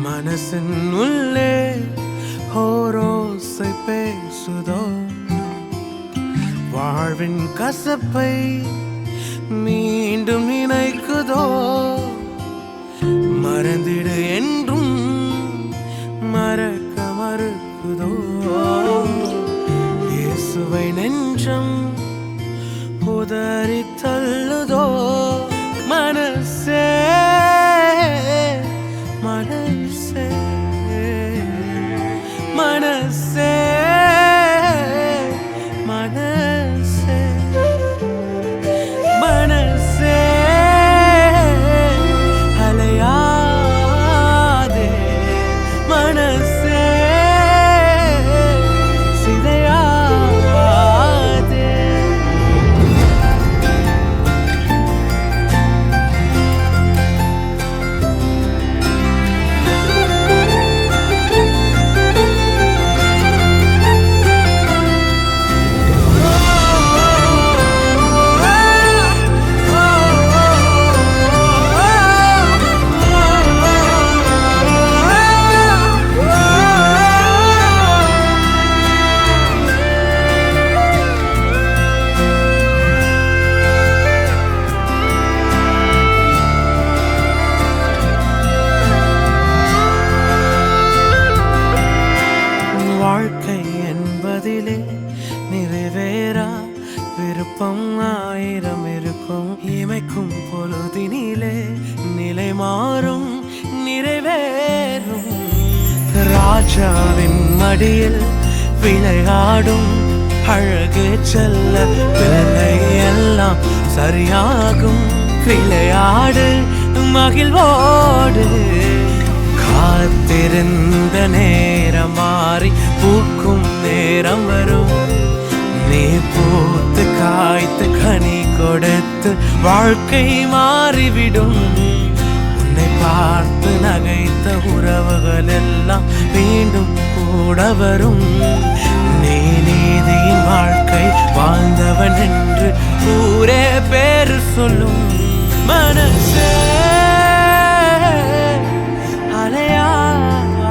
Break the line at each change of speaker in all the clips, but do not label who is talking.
மனசின் உள்ளே ஓரோசை பேசுதோ, வாழ்வின் கசப்பை மீண்டும் நினைக்குதோ, மறந்திடு என்றும் மறக்க மறுக்குதோ, இயேசுவை நெஞ்சம் உதறி தள்ளுதோ. மனசே மனசே மனசே மனசே மனசே அலையாதே, மனசே சிதையாதே. வாழ்க்கை என்பதிலே நிறைவேறா விருப்பம் ஆயிரம் இருக்கும். இமைக்கும் பொழுதினிலே நிலை மாறும் நிறைவேறும். ராஜாவின் மடியில் விளையாடும் அழகு செல்ல பிள்ளை எல்லாம் சரியாகும். விளையாடு மகிழ்வோடு, காத்திருந்த நேரம் மாறி பூக்கும் நேரம் வரும். நீ பூத்து காய்த்து கனி கொடுத்து வாழ்க்கை மாறிவிடும். உன்னை பார்த்து நகைத்த உறவுகள் எல்லாம் மீண்டும் கூட வரும். நீ நீதியின் வாழ்க்கை வாழ்ந்தவன் என்று ஊரே பேரு சொல்லும். மனசே அலையாதே,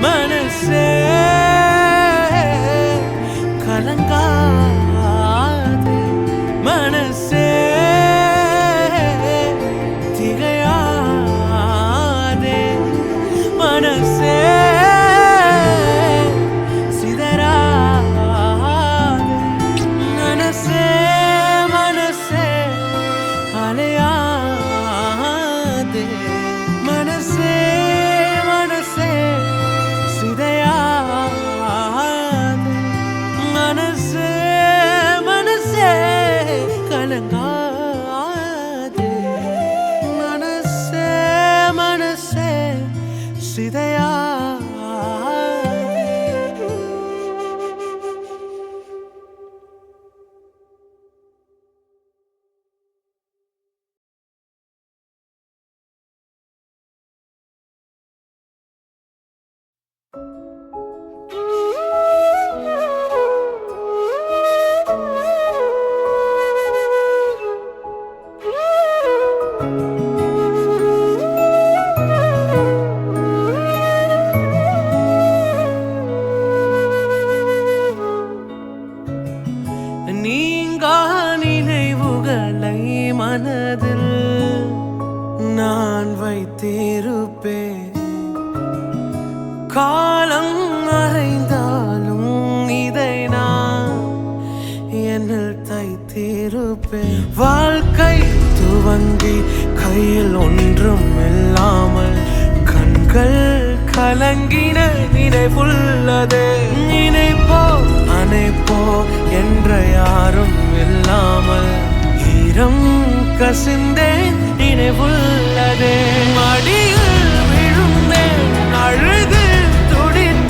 மனசே கலங்காதே, மனசே திகையாதே, மனசே சிதறாதே, மனசே மனசே அலையாதே, மனசே மனசே சிதையாதே, மனசே மனசே கலங்காதே, மனசே மனசே சிதையாதே. நீங்கா நினைவுகளை மனதில் நான் வைத்திருப்பேன். காலம் மறைந்தாலும் இதை நான் என்னில் தைத்திருப்பேன். வாழ்க்கை துவங்கி கையில் ஒன்றும் இல்லாமல் கண்கள் கலங்கின நினைவுள்ளது. நினைப்போ அணைப்போ என்ற யாரும் இல்லாமல் ஈரம் கசிந்தேன் நினைவுள்ளதே. மடியில் விழுந்தேன், அழுது துடித்தேன்.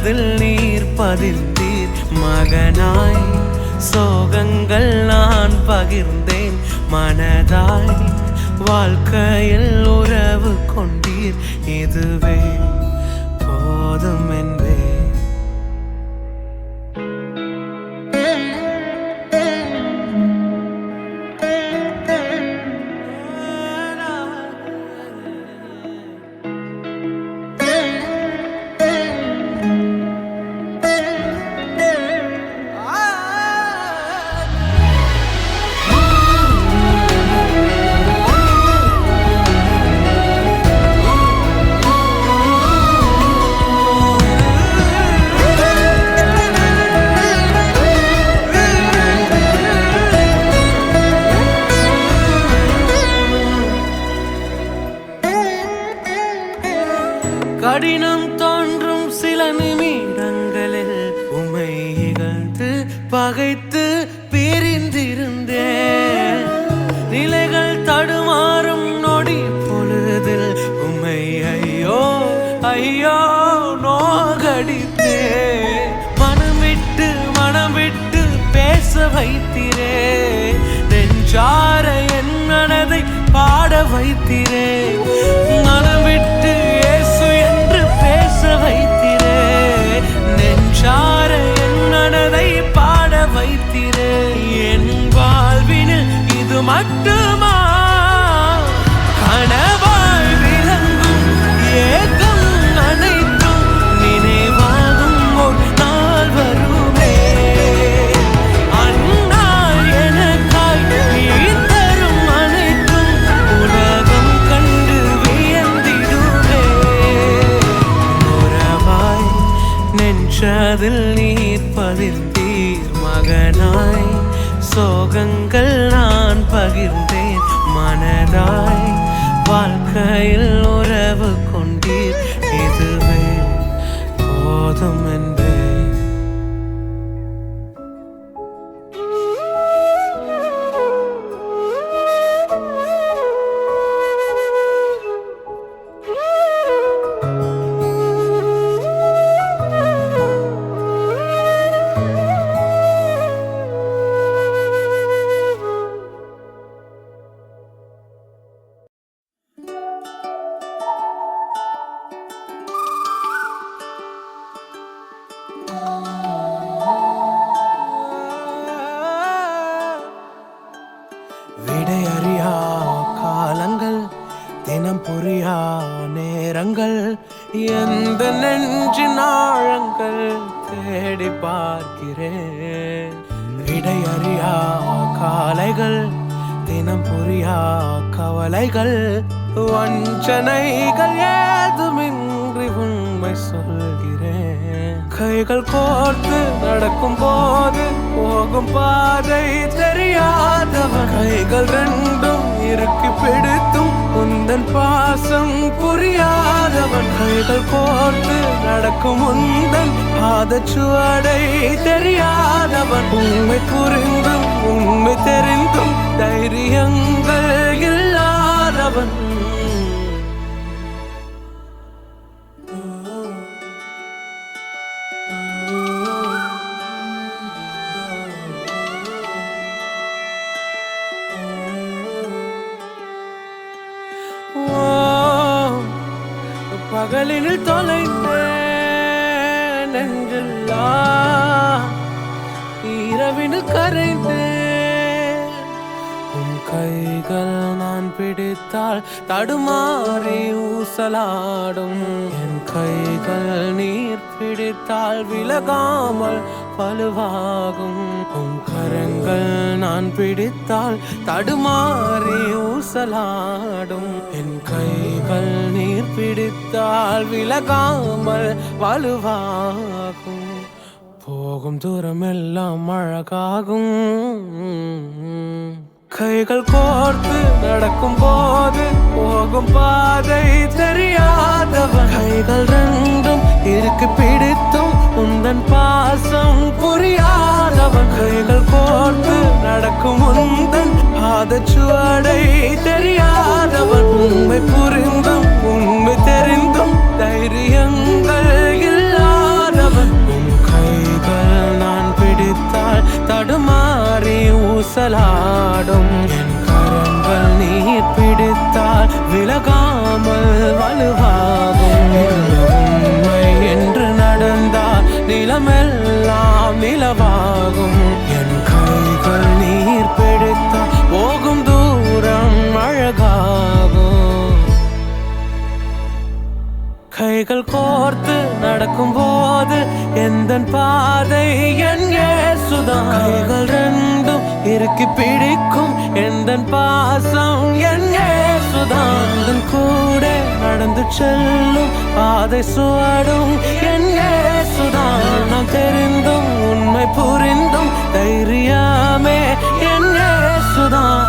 நெஞ்சதில் நீர் பதிர்ந்தீர் மகனாய் சோகங்கள் நான் பகிர்ந்தேன் மனதாய் வாழ்க்கையில் உறவு கொண்டீர் இதுவே போதும் என்பே கடினம் தோன்றும் சில நிமிடங்களில் உம்மை இகழ்ந்து பகைத்து பிரிந்திருந்தேன் நிலைகள் தடுமாறும் நொடி பொழுதில் உம்மை ஐயோ ஐயோ நோகடித்தேன் மனம் விட்டு பேச வைத்திரே நெஞ்சார என் மனதை பாட வைத்திரே மனம் விட்டு வைத்திரே நெஞ்சார என் மனதை பாட வைத்திரே என் வாழ்வினில் இது மட்டுமா கனவாய் விளங்கும் ஏகம் அனைத்தும் நினைவாகும் ஒரு நாள் வருமே அந்நாள் எனக்காய் நீ தரும் அனைத்தும் உலகம் கண்டு வியந்திடுமே நெஞ்சதில் நீர் பதிர்ந்தீர் மகனாய் சோகங்கள் நான் பகிர்ந்தேன் மனதாய் வாழ்க்கையில் உறவு கொண்டீர் இதுவே போதும் என்பே விடையறியா காலங்கள் தினம் புரியா நேரங்கள் எந்த நெஞ்சின் ஆழங்கள் தேடி பார்க்கிறேன் விடையறியா காலைகள் தினம் புரியா கவலைகள் வஞ்சனைகள் ஏதுமின்றி உண்மை சொல்கிறேன் கைகள் கோர்த்து நடக்கும் போது போகும் பாதை தெரியாதவன் கைகள் ரெண்டும் இறுக்கி பிடித்தும் உந்தன் பாசம் புரியாதவன் கைகள் கோர்த்து நடக்கும் உந்தன் பாதச்சுவடை தெரியாதவன் உண்மை புரிந்தும் உண்மை தெரிந்தும் தைரியங்கள் இல்லாதவன் பகலினில் தொலைந்தேன் நெஞ்செல்லாம் இரவினில் கரைந்தேன் உன் கைகள் நான் பிடித்தால் தடுமாறி ஊசலாடும் என் கைகள் நீர் பிடித்தால் விலகாமல் வலுவாகும் உன் கரங்கள் நான் பிடித்தால் தடுமாறி ஊசலாடும் என் கைகள் நீர் பிடித்தால் விலகாமல் வலுவாகும் போகும் தூரம் எல்லாம் அழகாகும் கைகள் கோர்த்து நடக்கும் போது போகும் பாதை தெரியாதவன் கைகள் ரெண்டும் இறுக்கி பிடித்தும் உந்தன் பாசம் புரியாதவன் கைகள் கோர்த்து நடக்கும் உந்தன் பாதச்சுவடை தெரியாதவன் உண்மை புரிந்தும் உண்மை தெரிந்தும் தைரியங்கள் இல்லாதவன் கைகள் கோர்த்து நடக்கும் போது எந்தன் பாதை என் இயேசுதான். கைகள் ரெண்டும் இறுக்கி பிடிக்கும் எந்தன் பாசம் என் இயேசுதான். எந்தன் கூட நடந்து செல்லும் பாதை சுவடும் என் இயேசுதான். நான் தெரிந்தும் உண்மை புரிந்தும் தைரியமே என் இயேசுதான்.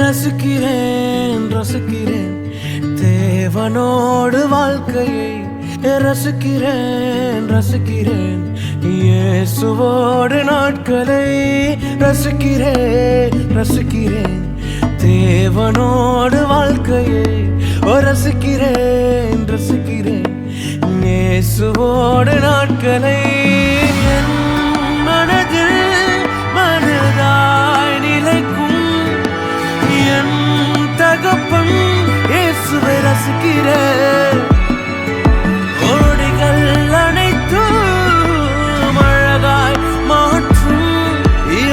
ரசிக்கிறேன் ரசிக்கிறேன் தேவனோடு வாழ்க்கையை ரசிக்கிறேன் ரசிக்கிறேன் இயேசுவோடு நாட்களை ரசிக்கிறேன் ரசிக்கிறேன் தேவனோடு வாழ்க்கையை ரசிக்கிறேன் ரசிக்கிறேன் இயேசுவோடு நாட்களை என் மனதில் மனதாய் நிலைக்கும் என் தகப்பன் இயேசுவை ரசிக்கிறேன். ஓடிகள் அனைத்தும் அழகாய் மாற்றும்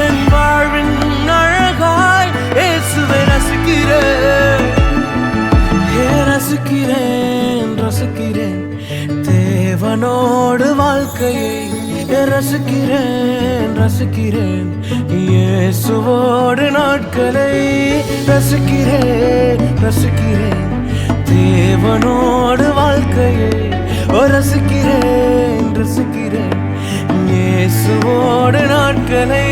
என் வாழ்வின் அழகாய் இயேசுவை ரசிக்கிறேன். ரசிக்கிறேன் ரசிக்கிறேன் தேவனோடு வாழ்க்கையை ரசிக்கிறேன் ரசிக்கிறேன் இயேசுவோடு நாட்களை ரசிக்கிறேன் ரசிக்கிறேன் தேவனோடு வாழ்க்கையை ரசிக்கிறேன் ரசிக்கிறேன் இயேசுவோடு நாட்களை.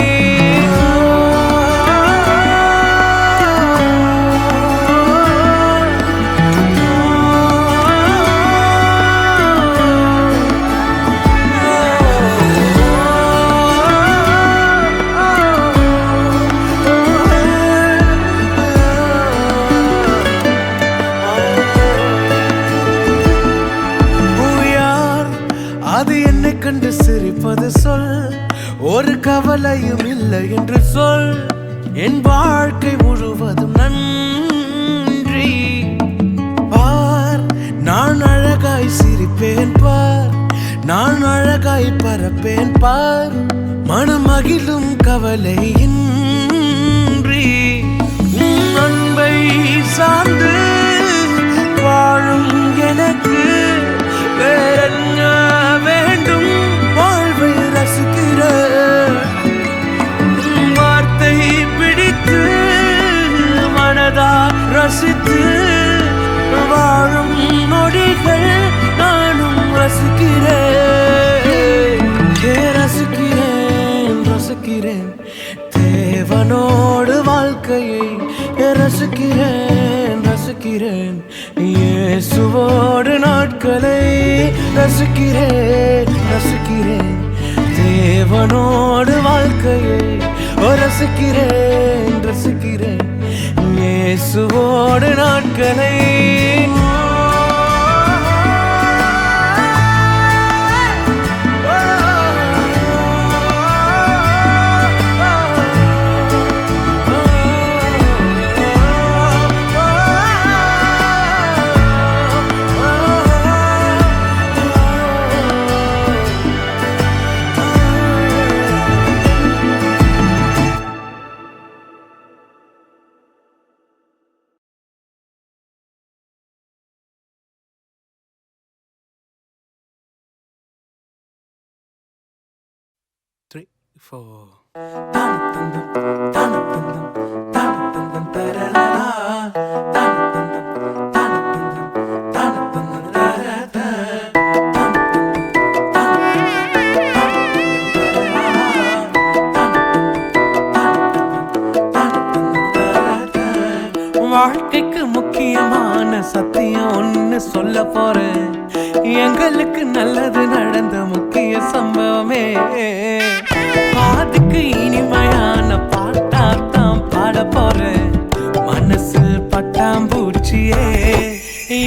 அது என்னை கண்டு சிரிப்பது சொல், ஒரு கவலையும் இல்லை என்று சொல். என் வாழ்க்கை முழுவதும் நன்றி. பார், நான் அழகாய் சிரிப்பேன் பார், நான் அழகாய் பறப்பேன் பார், மனமகிழும் கவலையின்றி. அன்பை சார்ந்து வாழும் எனக்கு வேறென்ன வேண்டும்? வாழ்வை ரசிக்கிற வார்த்தை பிடித்து மனதா ரசித்து வாழும் நொடிகள் நானும் ரசிக்கிறேன். ரசிக்கிறேன் ரசிக்கிறேன் தேவனோடு வாழ்க்கையை ரசிக்கிறேன் ரசிக்கிறேன் இயேசுவோடு நாட்களை ரசிக்கிறேன் ரசிக்கிறேன் தேவனோடு வாழ்க்கையை ரசிக்கிறேன் ரசிக்கிறேன் இயேசுவோடு நாட்களை. Three, four. வாழ்க்கைக்கு முக்கியமான சத்தியம் ஒன்னு சொல்ல போறேன். எங்களுக்கு நல்லது நடந்த முக்கிய சம்பவமே. பாதுக்கு இனிமையான பாட்டாத்தான் பாட போறேன். மனசு பட்டாம்பூச்சியே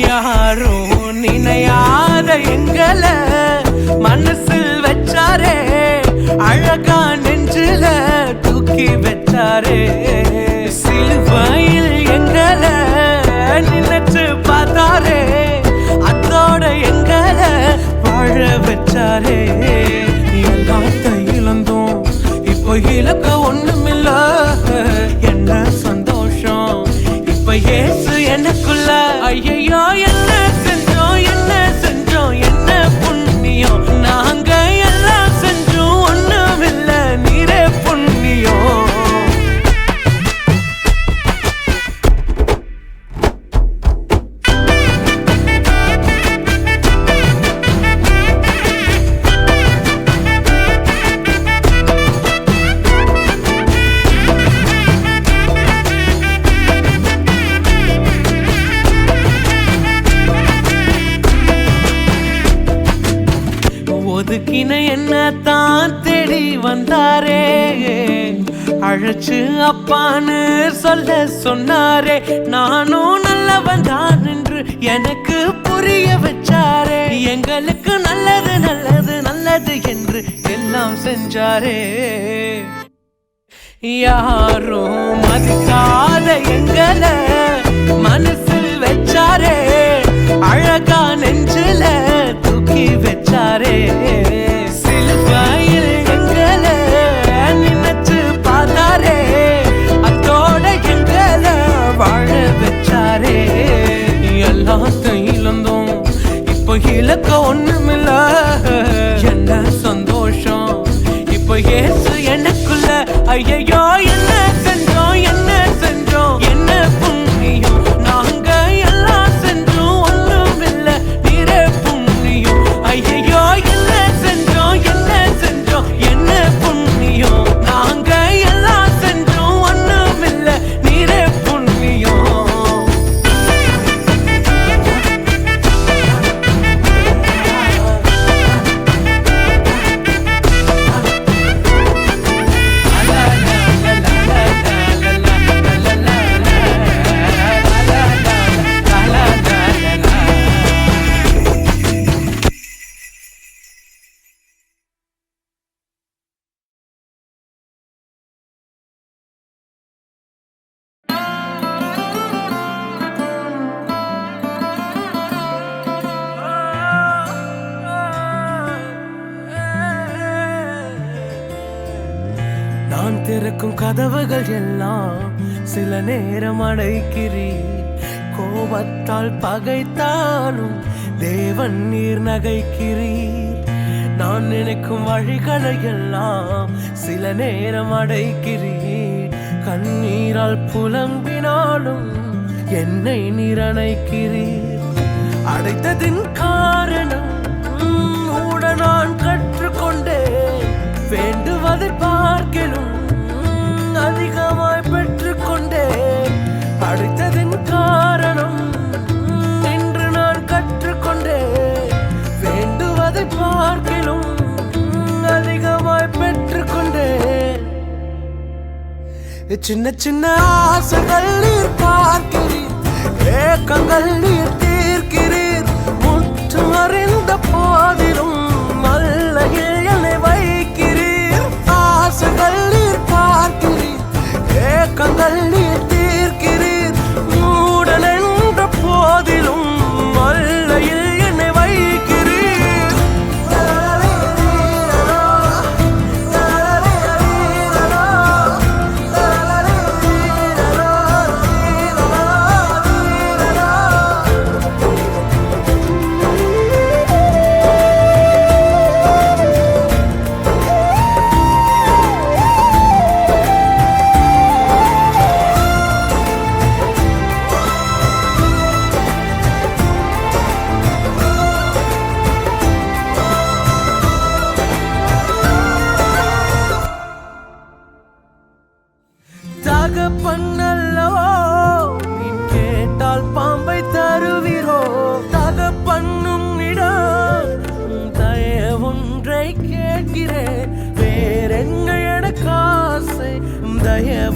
யாரும் நினையாத எங்களை மனசில் வச்சாரே. அழகா நெஞ்சில தூக்கி வச்சாரே. சிலுவையில் எங்களை நினைச்சு பார்த்தாரே. அதோட எங்களை வாழ வச்சாரே. எல்லாத்தையும் இழந்தோம், இப்போ இழக்க ஒண்ணுமில்ல. என்ன சந்தோஷம் இப்ப ஏசு எனக்குள்ள. ஐயோ என்ன செஞ்சோம், என்ன செஞ்சோம், என்ன புண்ணியம். நாங்க எல்லாம் செஞ்சோம், ஒண்ணுமில்ல, நீரே புண்ணியம். ஒதுக்கின என்ன தான் தேடி வந்தாரே. அழைச்சு அப்பான்னு சொல்ல சொன்னாரே. நானும் நல்லவன் தான் என்று எனக்கு புரிய வச்சாரே. எங்களுக்கு நல்லது நல்லது நல்லது என்று எல்லாம் செஞ்சாரே. யாரும் மதிக்காத எங்களை மனசில் வச்சாரே. அழகா நெஞ்சில தூக்கி வச்சாரே. சிலுவையில் எங்களை நினைச்சு பார்த்தாரே. அதோட எங்களை வாழ வச்சாரே. எல்லாத்தையும் இழந்தோம், இப்போ இழக்க ஒண்ணுமில்ல. என்ன சந்தோஷம் இப்போ ஏசு எனக்குள்ள. ஐயோ என்ன செஞ்சோம், என்ன செஞ்சோம், என்ன புண்ணியம். நாங்க எல்லாம் செஞ்சோம், ஒண்ணுமில்ல, நீரே புண்ணியம். ஐயோ என்ன செஞ்சோம், என்ன செஞ்சோம், என்ன புண்ணியம். நாங்க எல்லாம் செஞ்சோம், ஒண்ணுமில்ல, நீரே புண்ணியம். நான் திறக்கும் கதவுகள் எல்லாம் சில நேரம் அடைக்கிறீர். கோபத்தால் பகைத்தாலும் தேவன் நீர் நகைக்கிறீர். நான் நினைக்கும் வழிகளை எல்லாம் சில நேரம் அடைக்கிறீர். கண்ணீரால் புலம்பினாலும் என்னை நீர் அணைக்கிறீர். அடைத்ததின் காரணம் கூட நான் கற்றுக்கொண்டேன். வேண்டுவதை பார்க்கிலும் அதிகமாய் பெற்றுக்கொண்டேன். அடைத்ததின் காரணம் என்று நான் கற்றுக்கொண்டேன். வேண்டுவதை பார்க்கிலும் அதிகமாய் பெற்றுக்கொண்டேன். சின்ன சின்ன ஆசைகள் நீர் பார்க்கிறீர். ஏக்கங்கள் நீர் தீர்க்கிறீர். முற்று அறிந்த போதிலும் நல்லையில் என்னை வைக்கிறீர். ஆசைகள் நீர் பார்க்கிறீர். ஏக்கங்கள் நீர் தீர்க்கிறீர். மூடன் என்ற போதிலும் நல்லையில் என்னை வைக்கிறீர்.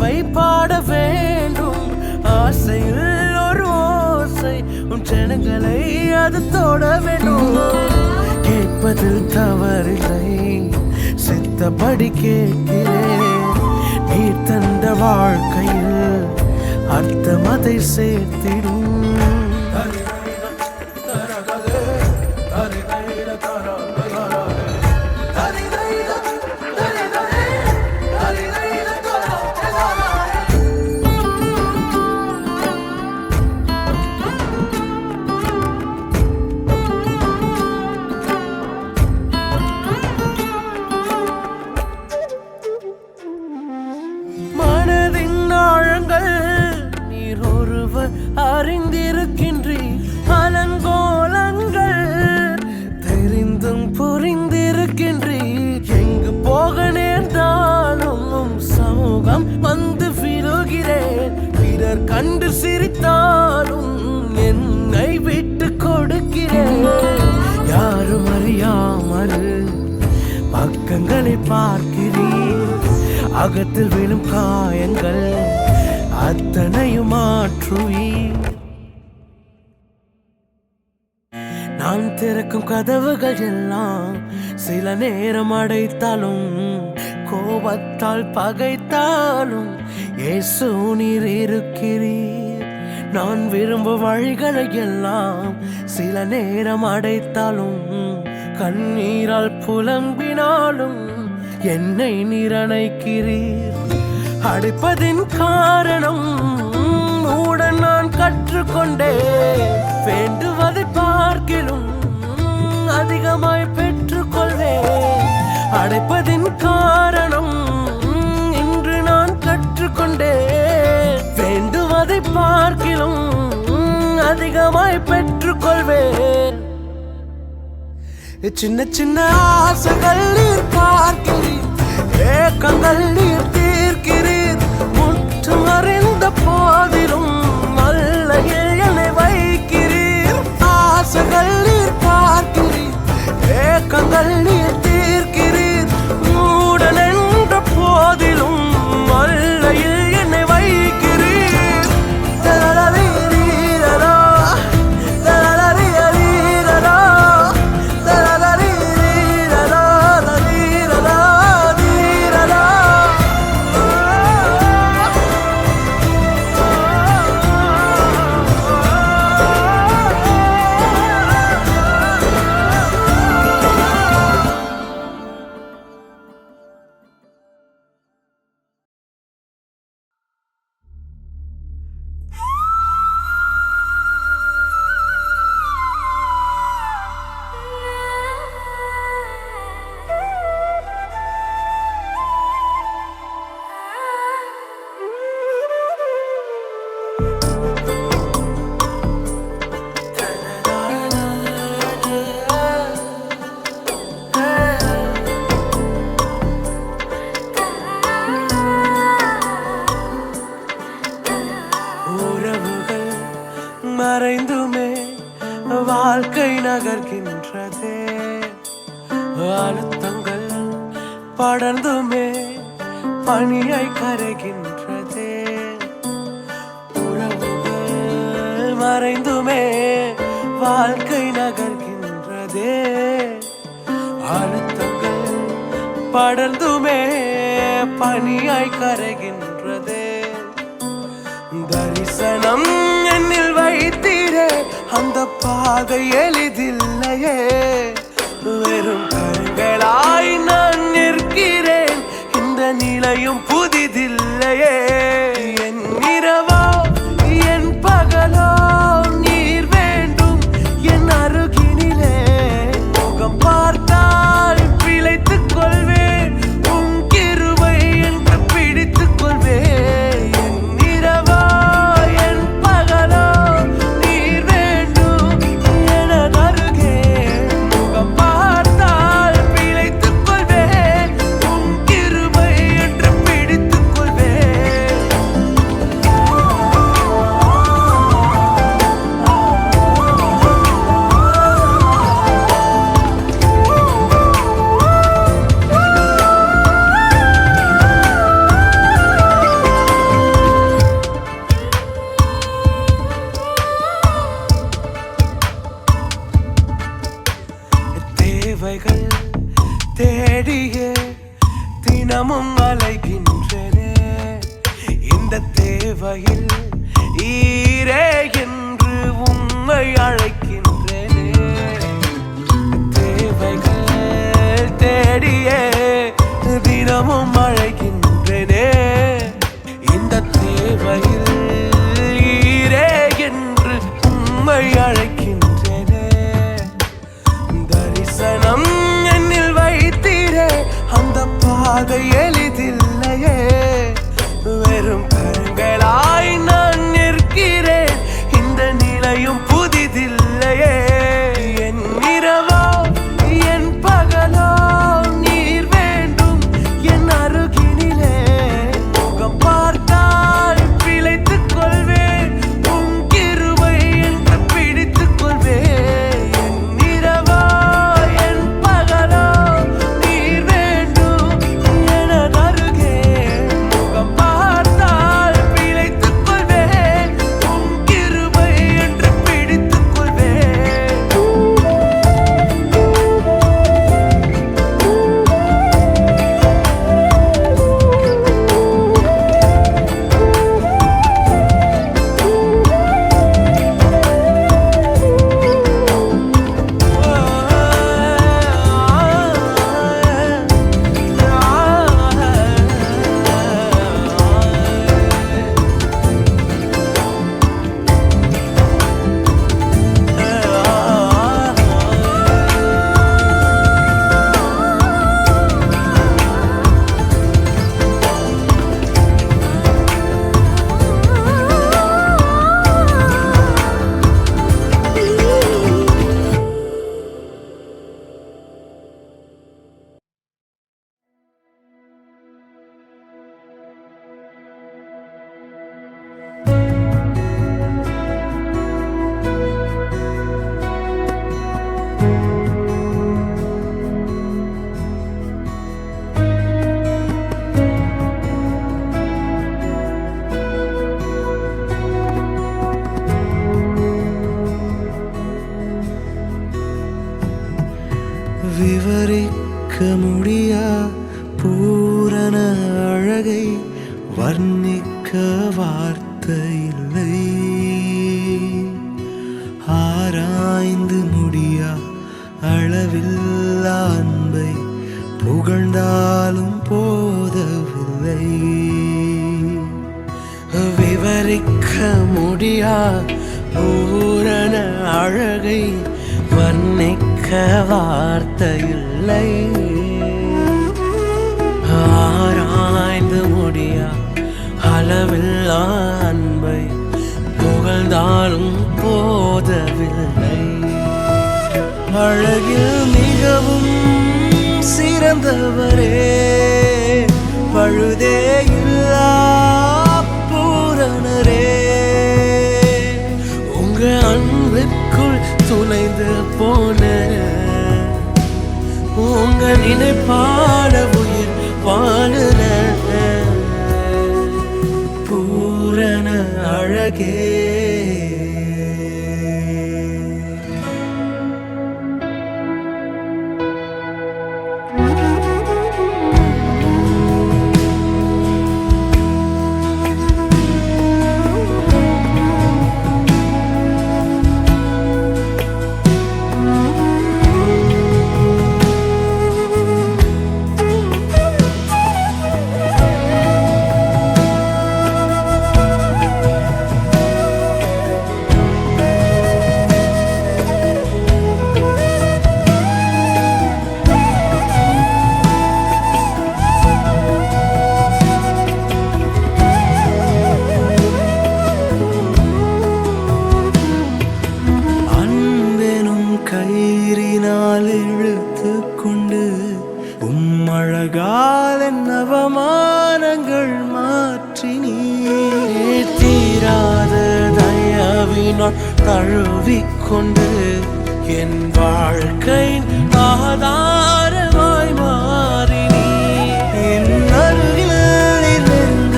அவை பாட வேண்டும். ஆசையில் ஒரு ஓசை உன் ஜனங்களை அது தொட வேண்டும். கேட்பதில் தவறில்லை, சித்தப்படி கேட்கிறேன். நீ தந்த வாழ்க்கையில் அர்த்தம் அதை சேர்த்திடும். நீர் ஒருவர் அறிந்திருக்கின்றீர். அலங்கோலங்கள் தெரிந்தும் புரிந்திருக்கின்றீர். எங்கு போக நேர்ந்தாலும் சமூகம் வந்து விழுகிறேன். பிறர் கண்டு சிரித்தாலும் என்னை விட்டு கொடுக்கிறேன். யாரும் அறியாமல் பக்கங்களை பார்க்கிறேன். அகத்தில் விழும் காயங்கள் அத்தனையும் மாற்றுவீர். நான் திறக்கும் கதவுகள் எல்லாம் சில நேரம் அடைத்தாலும், கோபத்தால் பகைத்தாலும் இயேசு நீர் இருக்கிறீர். நான் விரும்பும் வழிகளை எல்லாம் சில நேரம் அடைத்தாலும், கண்ணீரால் புலம்பினாலும் என்னை நிரணைக்கிறீர். அடிப்பதின் காரணம் உடன் நான் கற்றுக்கொண்டே. வேண்டுவதை பார்க்கிலும் அதிகமாய் பெற்றுக்கொள்வேன். அடைப்பதின் காரணம் இன்று நான் கற்றுக்கொண்டே. வேண்டுவதை பார்க்கிலும் அதிகமாய் பெற்றுக்கொள்வேன். சின்ன சின்ன ஆசைகள் நீர் பார்க்கிறீர், ஏக்கங்கள் நீர் தீர்க்கிறீர். முற்றும் அறிந்த போதிலும் நல்லையில் என்னை வைக்கிறீர். ஆசைகள் நீர் பார்க்கிறீர், ஏக்கங்கள் நீர் தீர்க்கிறீர். மூடன் என்ற போதிலும் நல்லையில் என்னை வைக்கிறீர். தரரீரரா, தரரீரரா, மறைந்துமே வாழ்க்கை நகர்கின்றதே. அழுத்தங்கள் படர்ந்துமே பனியை கரைகின்றதே. உறவுகள் மறைந்துமே வாழ்க்கை நகர்கின்றதே. அழுத்தங்கள் படர்ந்துமே பனியாய் கரைகின்றதே. தரிசனம் என்னில் வைத்தீரே, அந்த பாதை எளிதில்லையே. வெறும் கண்களாய் நான் நிற்கிறேன், இந்த நிலையும் புதிதில்லையே. என் இரவோ என் பகலோ நீர் வேண்டும் என் அருகினிலே. முகம் பார்த்தால் பிழைத்துக் கொள்வேன், உன் கிருபை என்று பிடித்துக் கொள்வேன். என் இரவோ என் பகலோ நீர் வேண்டும் எனது தேவையில் ஈரே என்று உம்மை அழைக்கின்றேனே. தேவைகள் தேடியே தினமும் அழைக்கின்றேனே. இந்த தேவையில் ஈரே என்று உம்மை அழைக்கின்றேனே. தரிசனம் என்னில் வைத்தீரே, அந்த பாதை எளிதில்லையே. வெறும் கண்களாய் நான் நிற்கிறேன், இந்த நிலையும் புதிதில்லையே. என் இரவோ என் பகலோ நீர் வேண்டும் என் அருகினிலே. முகம் பார்த்தால் பிழைத்துக் கொள்வேன், உன் கிருபை என்று பிடித்துக் கொள்வேன். என் இரவோ என் பகலோ நீர் வேண்டும் எனது அருகே. முகம் பார்த்தால் பிழைத்துக் கொள்வேன், உன் கிருபை என்று பிடித்துக் கொள்வேன். விவரிக்க முடியா பூரண அழகை வர்ணிக்க வார்த்தை இல்லை. ஆராய்ந்து முடியா அளவில்லா அன்பை புகழ்ந்தாலும் போதவில்லை. விவரிக்க முடியா பூரண அழகை வர்ணிக்க வார்த்தையில்லை. ஆராய்ந்து முடியா அளவில்லா அன்பை புகழ்ந்தாலும் போதவில்லை. அழகில் மிகவும் சிறந்தவரே, பழுதே இல்லா பூரணரே. உங்க அன்பிற்குள் துணைந்து போன, உங்க நினைப்பாட உயிர் வாழுற பூரண அழகே. கயிறினால் இழுத்து கொண்டு அழகால் நவமானங்கள் மாற்றினே. தீராத தயவினால் தழுவிக்கொண்டு என் வாழ்க்கை ஆதாரமாய் மாறினே. என் அருகில் இருந்த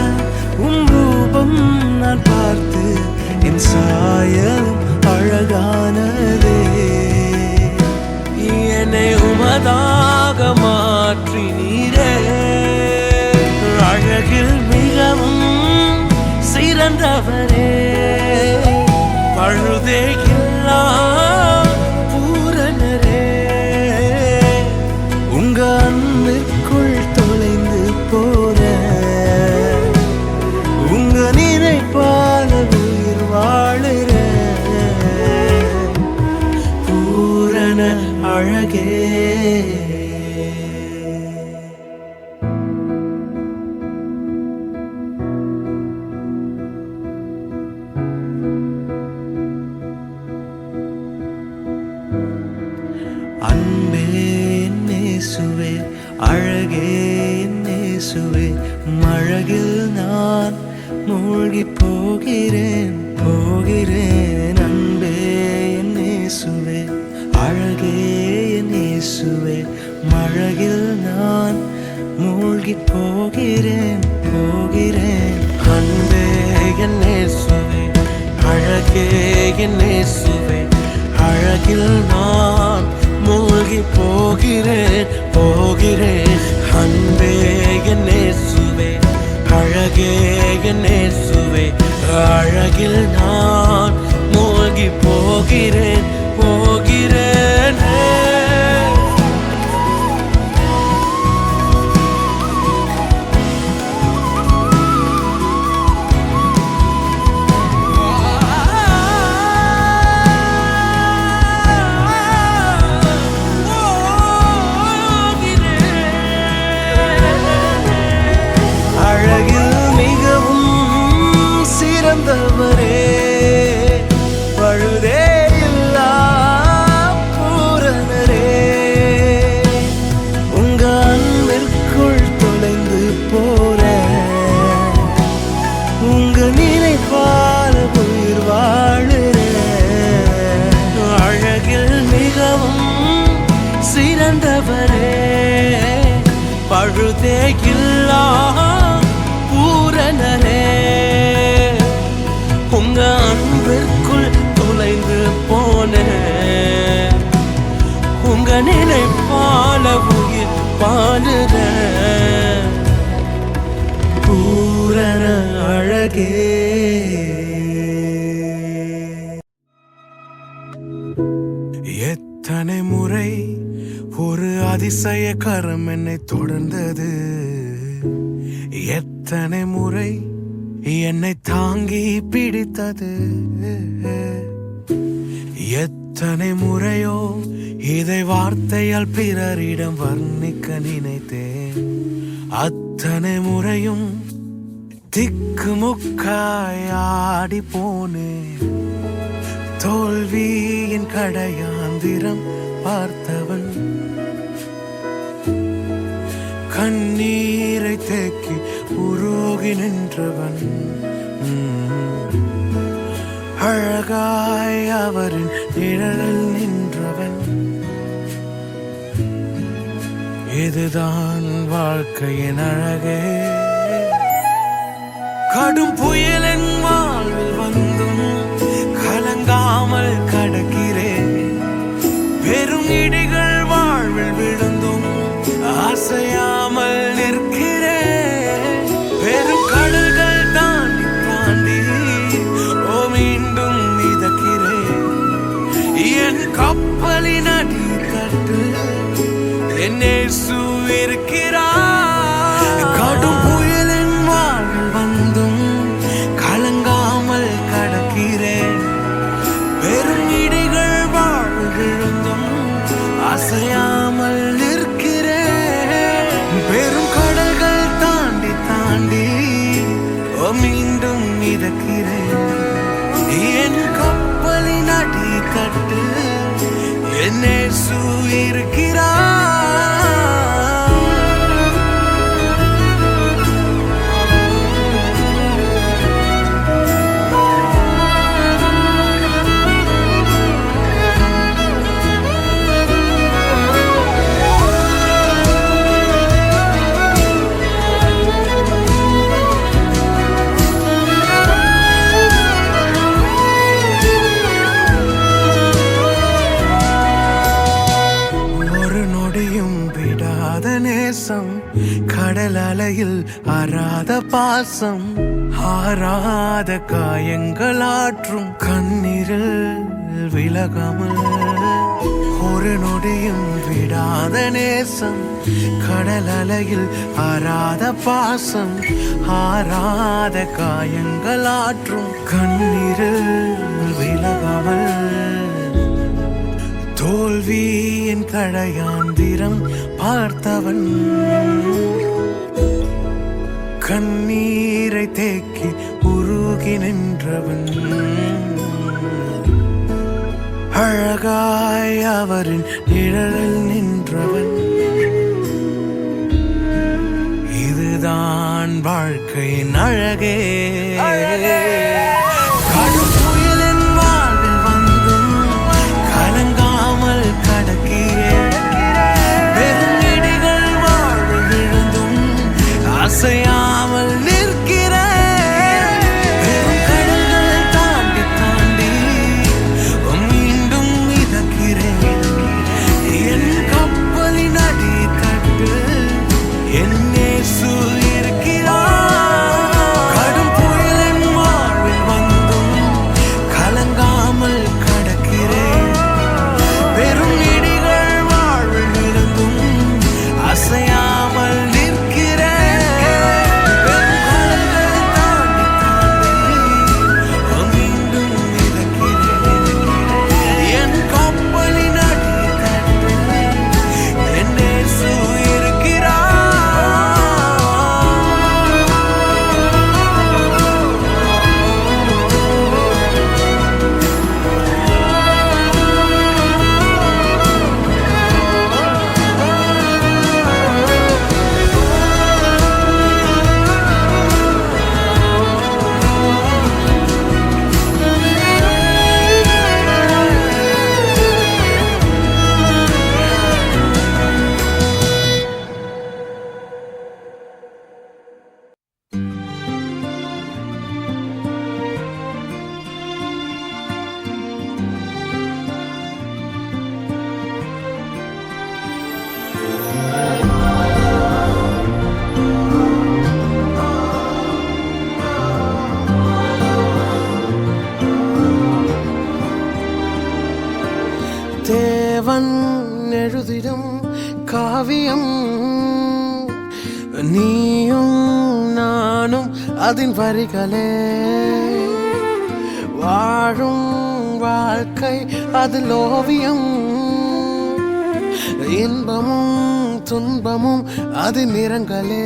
ரூபம் நான் பார்த்து என் சாயலும் அழகானதே. என்னை உமதாக மாற்றினீரே. அழகில் மிகவும் சிறந்தவரே பழுதே இல்லா பூரணரே உங்க அன்பிற்குள் தொலைந்து போற உங்க நினைப்பால உயிர் வாழுற பூரண அழகே அன்பே நேசுவே அழகே நேசுவே மழகில் நான் மூழ்கி போகிறேன் போகிறேன் அன்பே நேசுவே அழகே நேசுவே மழகில் நான் மூழ்கி போகிறேன் போகிறேன் அன்பே நேசுவே அழகே நேசுவே அழகில் நான் மூழ்கி போகிறேன் போகிறேன் அன்பே நேசுவே அழகே நேசுவே அழகில் நான் மூழ்கி போகிறேன் போகிறேன் சிறந்தவரே பழுதே இல்லா பூரணரே உங்க அன்பிற்குள் தொலைந்து போற உங்க நினைப்பால உயிர் வாழுற அழகில் மிகவும் சிறந்தவரே பழுதே இல்லா பூரணரே உங்க அன்பிற்குள் தொலைந்து போன உங்க நினைப்பால உயிர் பாடுற பூரண அழகே எத்தனை முறை ஒரு அதிசய கரம் என்னை தொடர்ந்தது எத்தனை முறை என்னை தாங்கி பிடித்தது எத்தனை முறையோ இதை வார்த்தையால் பிறரிடம் வர்ணிக்க நினைத்தேன் அத்தனை முறையும் திக்குமுக்காய் ஆடி போனேன் தோல்வியின் கடையாந்திரம் பார்த்தவன் கண்ணீரை தேக்கி உருகி நின்றவன் அழகாய் அவரின் நிழலில் நின்றவன் இதுதான் வாழ்க்கையின் அழகே கடும் புயலின் வாழ்வில் வந்தும் கலங்காமல் கடக்கிறேன் பெரும் இடிகள் வாழ்வில் விழுந்தும் அசையாமல் நிற்கிறேன் பெரும் கடல்கள் தாண்டி தாண்டி ஓ மீண்டும் மிதக்கிறேன் என் கப்பலின் அடித்தட்டு என் இயேசு இருக்கிறார் கடும் புயலின் வாழ்வில் வந்தும் கலங்காமல் கடக்கிறேன் பெரும் இடிகள் வாழ்வில் விழுந்தும் அசையாமல் பெரும் கடல்கள் தாண்டி தாண்டி மீண்டும் மிதக்கிறேன் என் கப்பலின் அடித்தட்டு என் இயேசு இருக்கிறார் ஒரு அலையில் ஆறாத பாசம் ஆறாத காயங்களாற்றும் கண்ணீரில் விலகாமல் ஒரு நொடியும் விடாத நேசம் கடல் அலையில் ஆறாத பாசம் ஆறாத காயங்களாற்றும் கண்ணீரில் விலகாமல் தோல்வியின் கடையாந்திரம் பார்த்தவன் கண்ணீரை தேக்கி உருகி நின்றவன் அழகாய் அவரின் நிழலில் நின்றவன் இதுதான் வாழ்க்கையின் அழகே கடும் புயலின் வாழ்வில் வந்தும் கலங்காமல் கடக்கிறேன் பெரும் இடிகள் வாழ்வில் விழுந்தும் அசையாமல் நிற்கிறேன் பெரும் கடல்களை தாண்டி தாண்டி மீண்டும் மிதக்கிறேன் என் கப்பலின் அடி தட்டு என் இயேசு இருக்கிறார் கடும் புயலின் வாழ்வில் வந்தும் கலங்காமல் கடக்கிறேன் பெரும் இடிகள் வாழ்வில் விழுந்தும் அசையாமல் நிற்கிறேன் பெரும் கடல்களை தாண்டி தாண்டி மீண்டும் மிதக்கிறேன் என் கப்பலின் அடி தட்டு என் இயேசு இருக்கிறார் தேவன் எழுதிடும் காவியம் நீயும் நானும் அதன் வரிகளே வாழும் வாழ்க்கை அதில் ஓவியம் இன்பமும் துன்பமும் அது நிறங்களே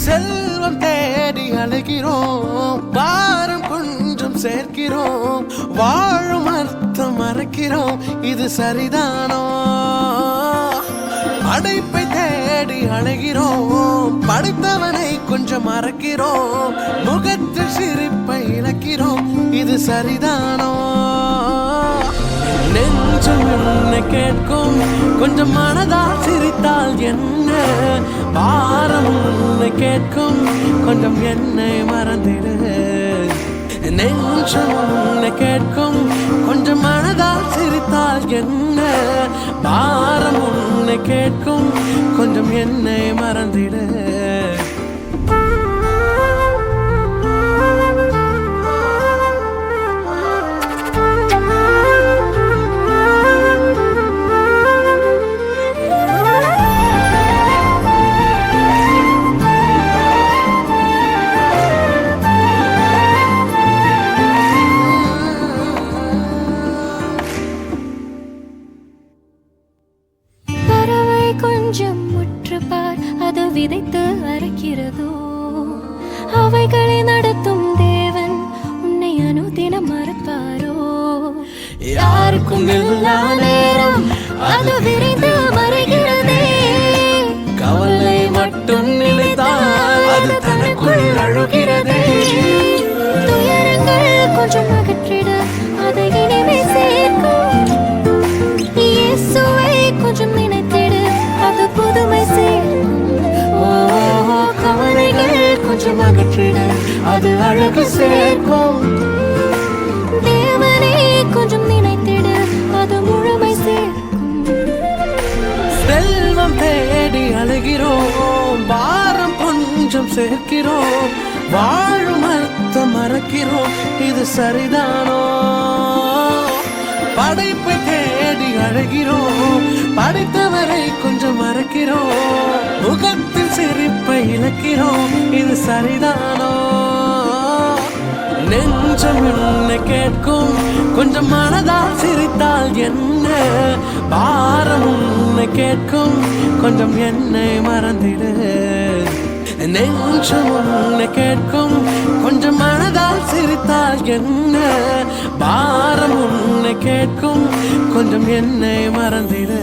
செல்வம் தேடி அழைக்கிறோம் பாரம் கொஞ்சம் சேர்க்கிறோம் வாழும் அர்த்தம் மறக்கிறோம் இது சரிதானோ அடைப்பை தேடி அழைகிறோம் படைத்தவனை கொஞ்சம் மறக்கிறோம் முகத்தில் சிரிப்பை இழக்கிறோம் இது சரிதானோ நெஞ்சம் என்ன கேட்கும் கொஞ்சம் மனதால் சிரித்தால் என்ன பாரம் உன்னை கேட்கும் கொஞ்சம் என்னை மறந்திடு நெஞ்சம் உன்னை கேட்கும் கொஞ்சம் மனதால் சிரித்தால் என்ன பாரம் உன்னை கேட்கும் கொஞ்சம் என்னை மறந்திடு
கொஞ்சம் முற்று பார் அது விதைத்து அறுக்கிறதோ அவைகளை நடத்தும் தேவன் உன்னை அனுதினம் மறப்பாரோ யாருக்கும் எல்லா நேரம் அது விரைந்து மறைகிறதே கவலை மட்டும் நிலைத்தால் அது தனக்குள் அழுகிறதே துயரங்கள் கொஞ்சம் அகற்றிட அதை இனிமே சேர்க்கும் இயேசுவை கொஞ்சம் நினைத்திடு அது புதுமை சேர்க்கும் கவலைகள் கொஞ்சம் அகற்றிட அது அழகு சேர்க்கும் தேவனை கொஞ்சம் நினைத்திடு அது முழுமை சேர்க்கும்
செல்வம் தேடி அழுகிறோம் சேர்க்கிறோம், வாழும் அர்த்தம் மறக்கிறோம். இது சரிதானோ? படைப்பை தேடி அழகிறோம், படைத்தவரை கொஞ்சம் மறக்கிறோம். முகத்தில் சிரிப்பை இழக்கிறோம், இது சரிதானோ? நெஞ்சம் என்னை கேட்கும், கொஞ்சம் மனதால் சிரித்தால் என்ன? பாரம் உன்னை கேட்கும், கொஞ்சம் என்னை மறந்திடு. நெஞ்சம் உன்னை கேட்கும், கொஞ்சம் மனதால் சிரித்தால் என்ன? பாரம் உன்னை கேட்கும், கொஞ்சம் என்னை மறந்திடு.